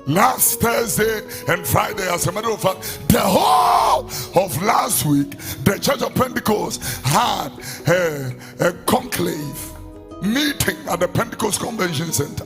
Last Thursday and Friday, as a matter of fact, the whole of last week, the Church of Pentecost had a conclave meeting at the Pentecost Convention Center.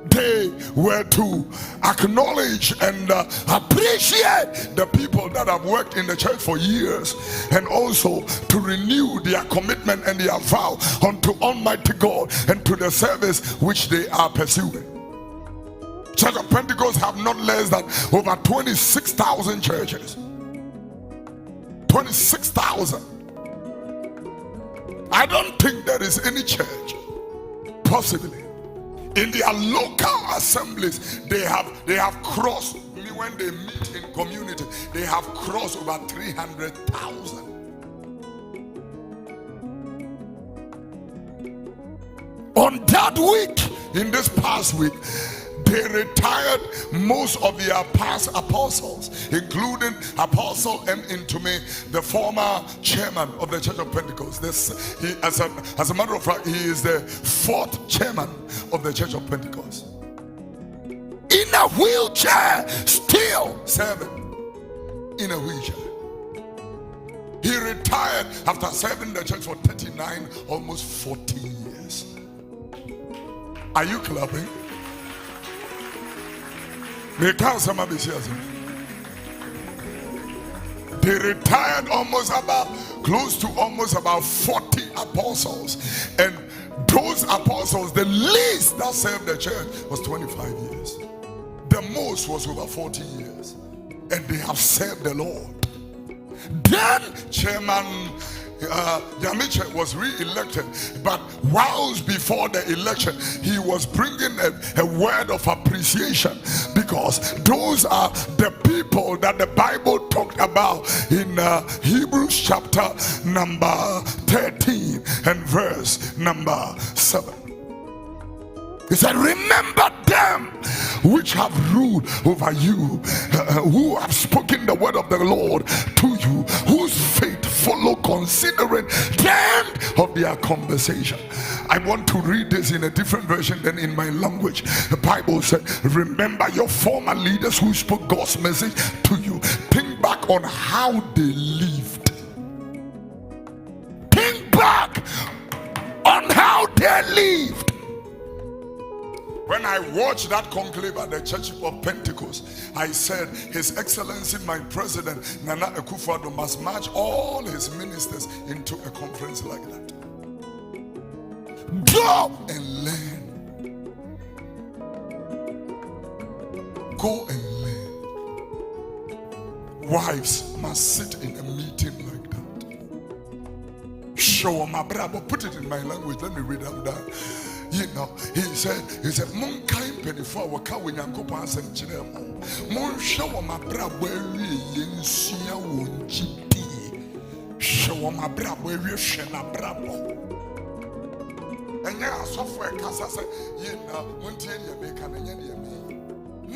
They were to acknowledge and appreciate the people that have worked in the church for years, and also to renew their commitment and their vow unto Almighty God and to the service which they are pursuing. Church of Pentecost have not less than over 26,000 churches. 26,000. I don't think there is any church, possibly, in their local assemblies, they have crossed, when they meet in community, they have crossed over 300,000. On that week, in this past week, they retired most of their past apostles, including Apostle M. Intume, the former chairman of the Church of Pentecost. As a matter of fact, he is the 4th chairman of the Church of Pentecost. In a wheelchair, still serving in a wheelchair. He retired after serving the church for 39, almost 40 years. Are you clapping? They retired close to almost about 40 apostles, and those apostles, the least that served the church was 25 years. The most was over 40 years, and they have served the Lord. Then Chairman Yamiche was re-elected, but whilst before the election, he was bringing a word of appreciation, because those are the people that the Bible talked about in Hebrews chapter number 13 and verse number 7. He said, remember them which have ruled over you, who have spoken the word of the Lord to you, whose faith follow considering the end of their conversation. I want to read this in a different version than in my language. The Bible said, remember your former leaders who spoke God's message to you. Think back on how they lived. Think back on how they lived. When I watched that conclave at the Church of Pentecost, I said, His Excellency, my President, Nana Akufo-Addo, must march all his ministers into a conference like that. Go and learn. Go and learn. Wives must sit in a meeting like that. Show my brother. Put it in my language. Let me read that. You know, he said, Mon kind penny for our cow in Yankopans and Chilemo. Mon show my brother where you see a wound GP. Show my brother where you shall a bravo. And yeah, software Casa said, you know, one day you make an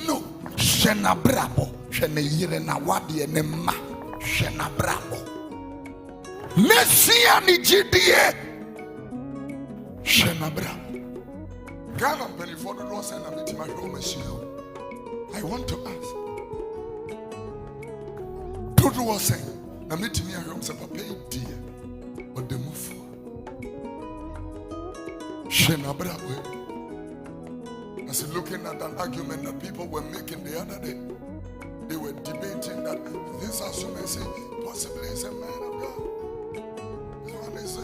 no, Shena Bravo, Shena Yirena Wadi and Emma, Shena Bravo. Messia Nijidie, Shena Bravo. Ghana penny for the Lord and I meet my home. I want to ask. Oduro was saying, I meet me at home, say, Papa, dear, but the move for Shena Bravo. I said, looking at an argument that people were making the other day, they were debating that this Asume say possibly is a man of God. This one is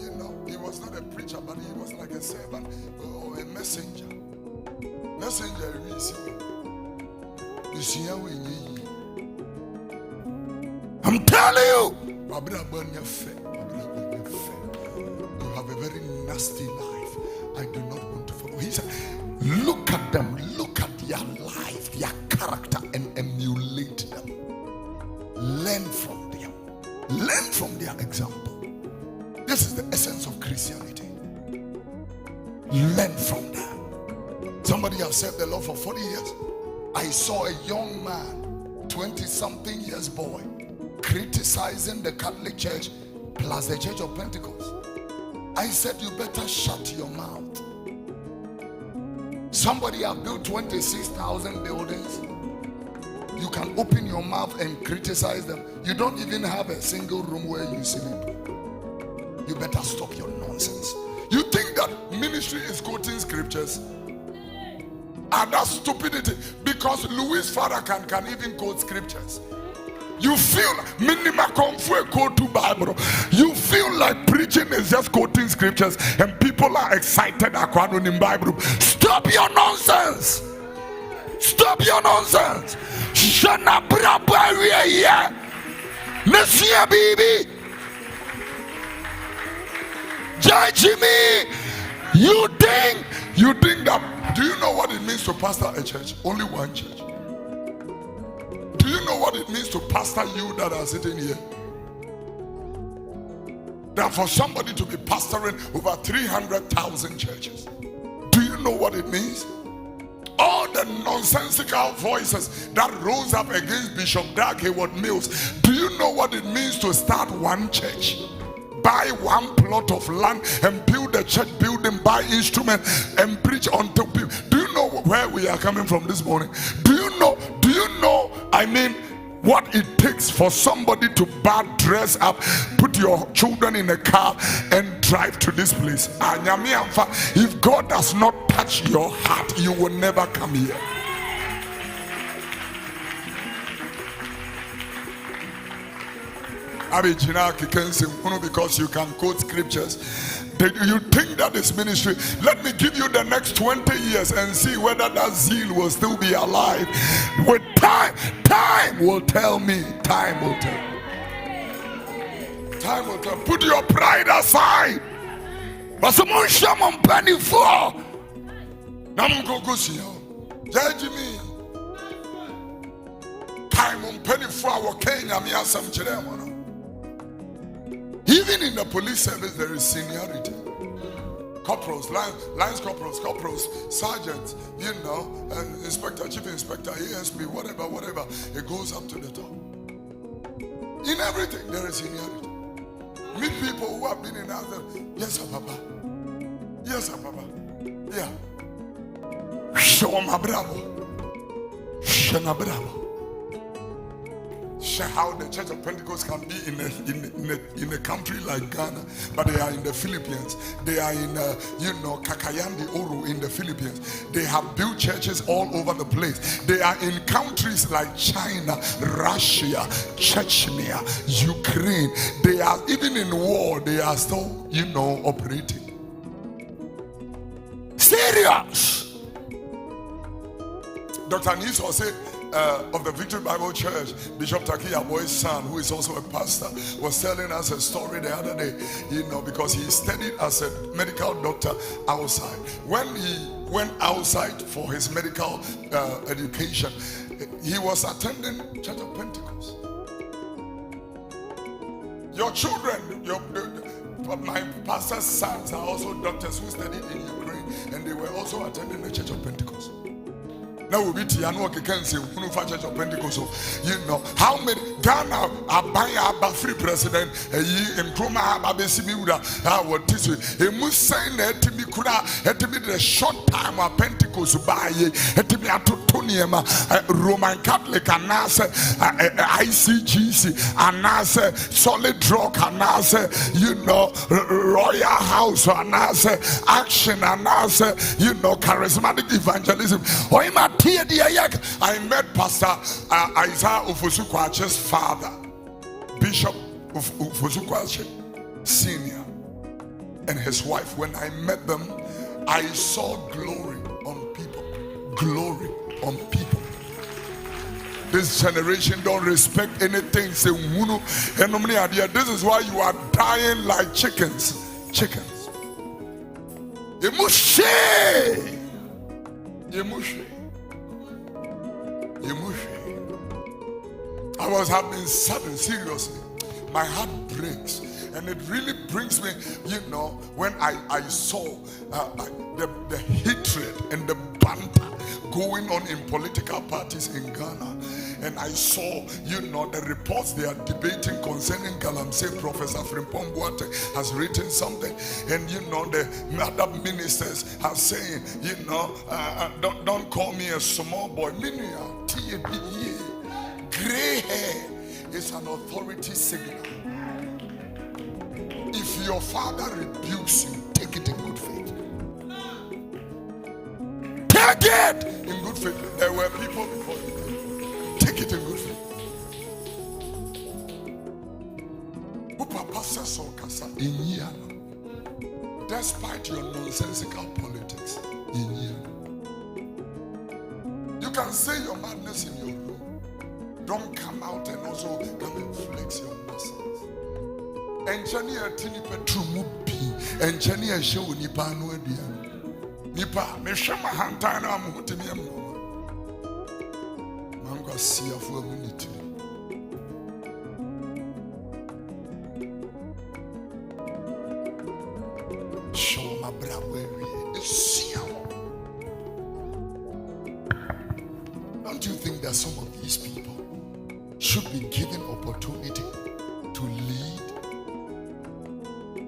you know, he was not a preacher, but he was like a servant or a messenger. Messenger is you see how we need. I'm telling you, you have a very nasty life. I do not want to follow. He said, look at them, look at their life, their character, and emulate them. Learn from them. Learn from their example. This is the essence of Christianity. Learn from them. Somebody has served the Lord for 40 years. I saw a young man, 20-something years boy, criticizing the Catholic Church plus the Church of Pentecost. I said, you better shut your mouth. Somebody have built 26,000 buildings. You can open your mouth and criticize them. You don't even have a single room where you sleep. You better stop your nonsense. You think that ministry is quoting scriptures? And that's stupidity. Because Louis Farrakhan can even quote scriptures. You feel you feel like preaching is just quoting scriptures and people are excited in Bible. Stop your nonsense. Stop your nonsense. Shana braba yeah. Nesia baby. Judge me. You think that, do you know what it means to pastor a church? Only one church. Do you know what it means to pastor you that are sitting here? That for somebody to be pastoring over 300,000 churches. Do you know what it means? All the nonsensical voices that rose up against Bishop Dag Hayward Mills. Do you know what it means to start one church? Buy one plot of land and build a church building, buy instruments and preach unto people. Do you know where we are coming from this morning? Do you know, I mean, what it takes for somebody to dress up, put your children in a car and drive to this place? If God does not touch your heart, you will never come here. Because you can quote scriptures. You think that is ministry? Let me give you the next 20 years and see whether that zeal will still be alive. With time will tell me. Time will tell. Put your pride aside. But someone shaman penny for. Nam go go see you. Judge me. Time on penny for our Kenya me asam chiremo. Even in the police service, there is seniority. Corporals, lines corporals, sergeants, inspector, chief inspector, ASP, whatever. It goes up to the top. In everything, there is seniority. Meet people who have been in other. Yes, sir, Papa. Yes, sir, Papa. Yeah. Show my bravo. Shana bravo. How the Church of Pentecost can be in a country like Ghana, but they are in the Philippines. They are in Kakayandi Oro in the Philippines. They have built churches all over the place. They are in countries like China, Russia, Chechnya, Ukraine. They are even in war. They are still operating. Serious. Dr. Niso said of the Victory Bible Church, Bishop Takia Boy's son, who is also a pastor, was telling us a story the other day, because he studied as a medical doctor outside. When he went outside for his medical education, he was attending Church of Pentecost. Your children, my pastor's sons are also doctors who studied in Ukraine, and they were also attending the Church of Pentecost. Now we be how many Ghana are buying a free president in Kroma what this way. A Muslim to me the short time of Pentecost by Roman Catholic and ICGC and Solid Rock and Royal House and Action and charismatic evangelism. I met Pastor Isaiah Ufosukwache's father, Bishop Ufosukwache Senior, and his wife. When I met them, I saw glory on people. Glory on people. This generation don't respect anything. Say, this is why you are dying like chickens. Chickens. Emushe. I was having sudden, seriously, my heart breaks, and it really brings me, when I saw the hatred and the banter going on in political parties in Ghana, and I saw, the reports they are debating concerning Galamsey. Professor Frimpong Boate has written something, and the other ministers are saying, don't call me a small boy. Gray hair is an authority signal. If your father rebukes you, take it in good faith. Take it in good faith. There were people before you. Take it in good faith. Despite your nonsensical politics, you can say your madness in your room. Don't come out and also come and flex your muscles. Engineer Tini Petrumubi, engineer show Nipa no Edian. Nipa, me shama hantana muhutimiam. Manga see a full minute. Show my brother, see. Don't you think that some of these people should be given opportunity to lead?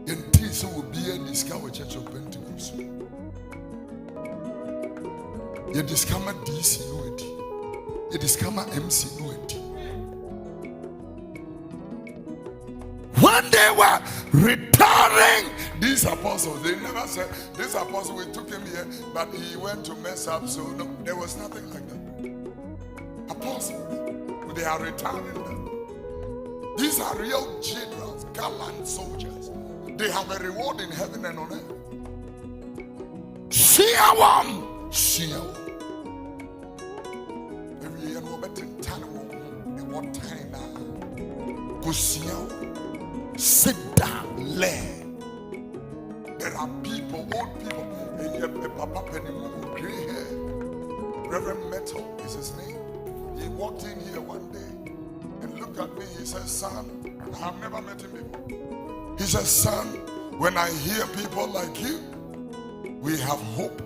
And this will be a discover church of Pentecost. You discover DC unity. You discover MC unity. When they were retiring these apostles, they never said, this apostle, we took him here, but he went to mess up. So no, there was nothing like that. Apostles, they are retiring them. These are real generals, gallant soldiers. They have a reward in heaven and on earth. Siawam, Siawam. Every year, no better time. And what time now? Go Siawam. Sit down, learn. There are people, old people, and yet Papa Penny, gray hair. Reverend Metal is his name. He walked in here one day and looked at me. He said, son, I have never met him before. He said, son, when I hear people like you, we have hope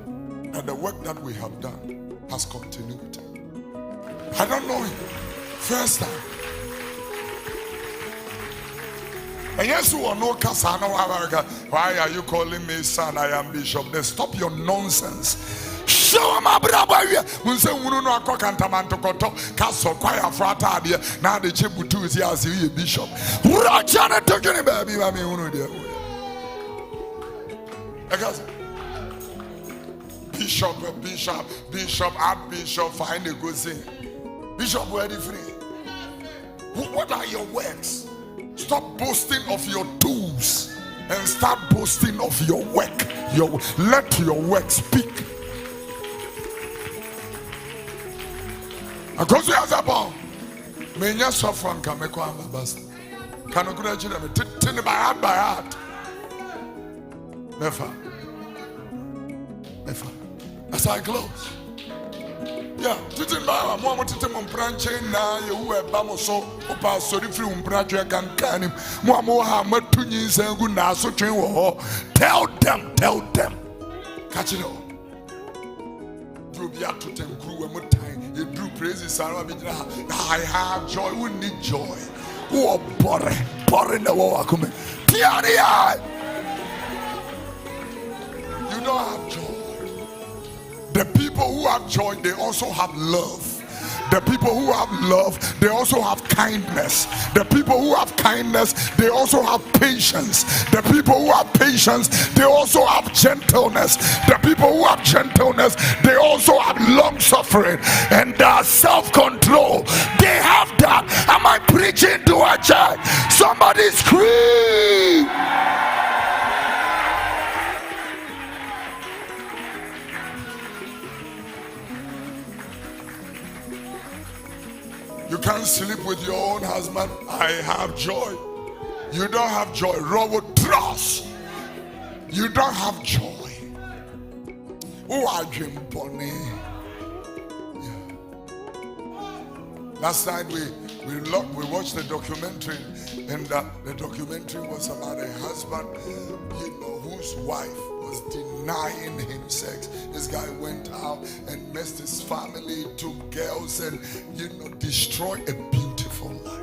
that the work that we have done has continuity. I don't know him. First time. And yes, you are no Kasano. Why are you calling me son? I am bishop. Then stop your nonsense. Show my brother. We say we don't know how to koto kaso kwaya frata dia. Now the chibutu is here as a bishop. Rachana talking baby, mami unu dia. Bishop, archbishop, find a good thing. Bishop, where the free? What are your works? Stop boasting of your tools and start boasting of your work. Let your work speak. Because we have a bomb. Menya sofran kameko ambas. Can you imagine me? Tin by heart. Never. As I close. Yeah, titin ba mo titin mo branche na ye wu e ba mo so o pa so ri free branche kan kanim mo ha matunyi nsangu na so twen wo ho. Tell them catch it all. Do be at to them crew we mo time you do praises I have joy. We need joy. Oh bore na wo akome tiari. You don't have joy. The people who have joy, they also have love. The people who have love, they also have kindness. The people who have kindness, they also have patience. The people who have patience, they also have gentleness. The people who have gentleness, they also have long suffering and self-control. They have that. Am I preaching to a church? Somebody scream. You can't sleep with your own husband. I have joy. You don't have joy. Robert trust. You don't have joy. Who are dream Bonnie? Last night We watched the documentary, and the documentary was about a husband, whose wife was denying him sex. This guy went out and messed his family, took girls, and destroyed a beautiful life.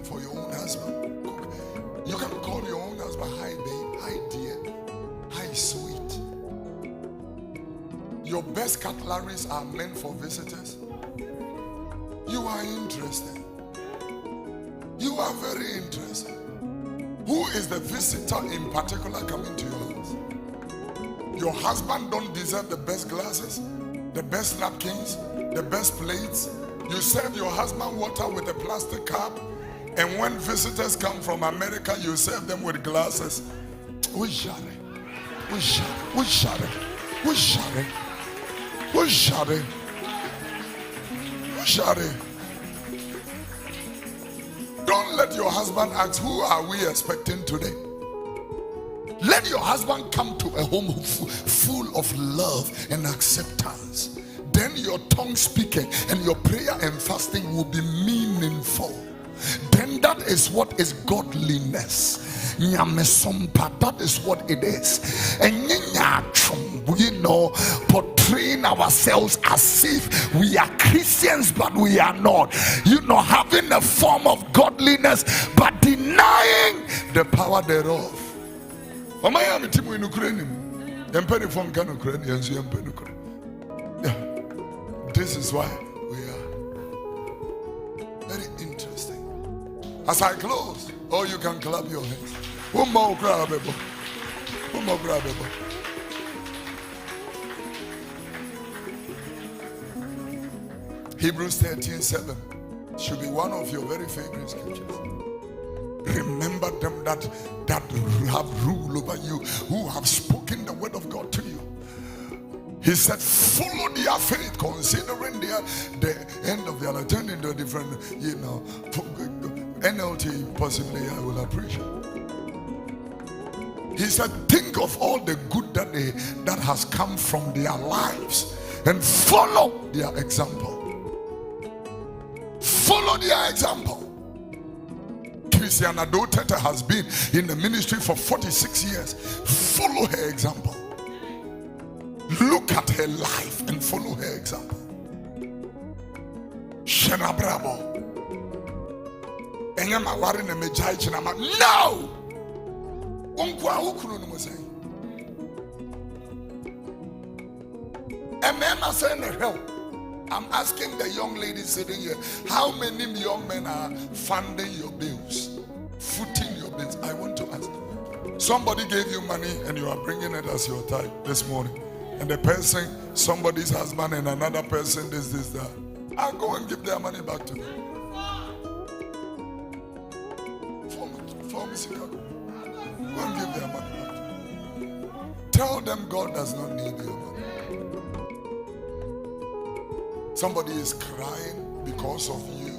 For your own husband, you can call your own husband, hi babe, hi dear, hi sweet. Your best cutleries are meant for visitors. You are interested. You are very interested. Who is the visitor in particular coming to your house? Your husband don't deserve the best glasses, the best napkins, the best plates. You serve your husband water with a plastic cup, and when visitors come from America, you serve them with glasses. We shot it. We shot it. We shot it. We shot it. We shot it. We shot it. Don't let your husband ask, who are we expecting today? Let your husband come to a home full of love and acceptance. Then your tongue speaking and your prayer and fasting will be meaningful. Then that is what is godliness. That is what it is. And portraying ourselves as if we are Christians, but we are not. Having a form of godliness, but denying the power thereof. This is why we are very interesting. As I close, you can clap your hands. One more grab. One more grab. Hebrews 13:7 should be one of your very favorite scriptures. Remember them that have rule over you, who have spoken the word of God to you. He said, follow their faith, considering the end of their life. Turn into a different, NLT, possibly I will appreciate. He said, think of all the good that has come from their lives and follow their example. Follow their example. Christiana Doteta has been in the ministry for 46 years. Follow her example. Look at her life and follow her example. Shena Bravo. No! I'm asking the young lady sitting here, how many young men are funding your bills, footing your bills? I want to ask. Somebody gave you money and you are bringing it as your tithe this morning. And the person, somebody's husband and another person, this, that. I'll go and give their money back to them. For me, Chicago. Go and give their money back to them. Tell them God does not need your money. Somebody is crying because of you.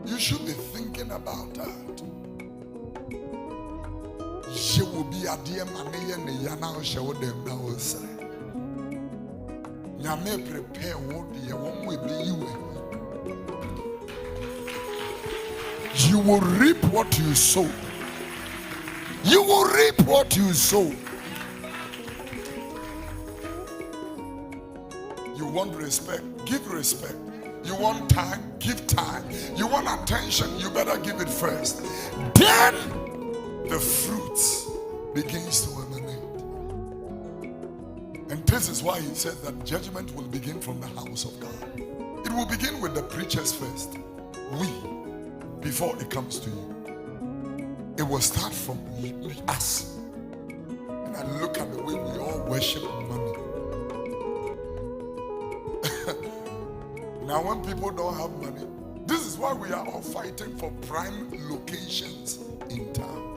You should be thinking about that. You will be a dear money and the yana show them now. You may prepare what you want will be you. You will reap what you sow. You will reap what you sow. You want respect, give respect. You want time, give time. You want attention, you better give it first. Then the fruits begins to emanate. And this is why he said that judgment will begin from the house of God. It will begin with the preachers first. We, before it comes to you. It will start from us. And I look at the way we all worship money. Now when people don't have money, this is why we are all fighting for prime locations in town.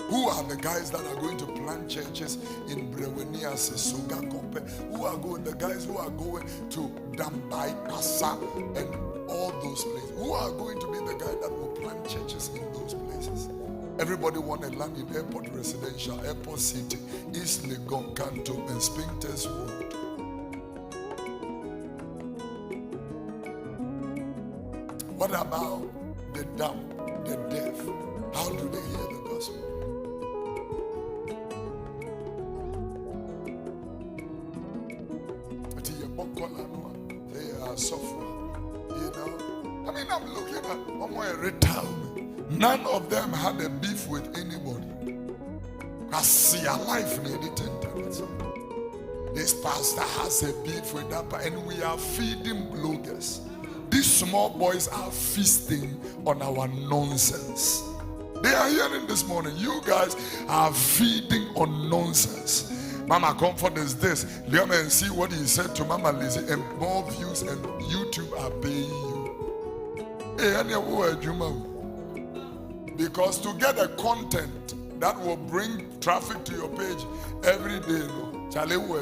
Who are the guys that are going to plant churches in Brewenia, Sesuga, Kope? Who are going? The guys who are going to Dambai, Pasa, and all those places. Who are going to be the guys that will plant churches in those places? Everybody want to land in airport residential, airport city, East Legon, Kanto, and Spintex Road. What about the dumb, the deaf? How do they hear the gospel? They are suffering. You know, I mean, I'm looking at retirement. None of them had a beef with anybody. I see a life near the internet. This pastor has a beef with that, and we are feeding bloggers. These small boys are feasting on our nonsense. They are hearing this morning. You guys are feeding on nonsense. Mama Comfort is this. Come and see what he said to Mama Lizzie, and more views, and YouTube are paying you. Because to get a content that will bring traffic to your page every day, Charlie, I'm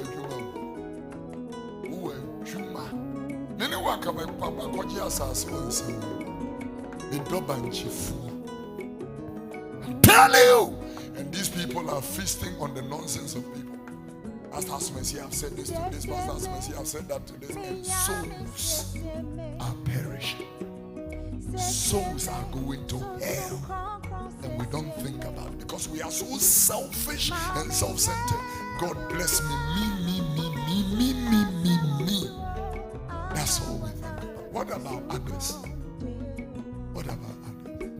telling you, and these people are feasting on the nonsense of people. Pastor Mercy, I've said this to this, Pastor Mercy, I've said that to this, and souls are perishing. Souls are going to hell, and we don't think about it because we are so selfish and self-centered. God bless me. That's all we think about. What about others? What about others?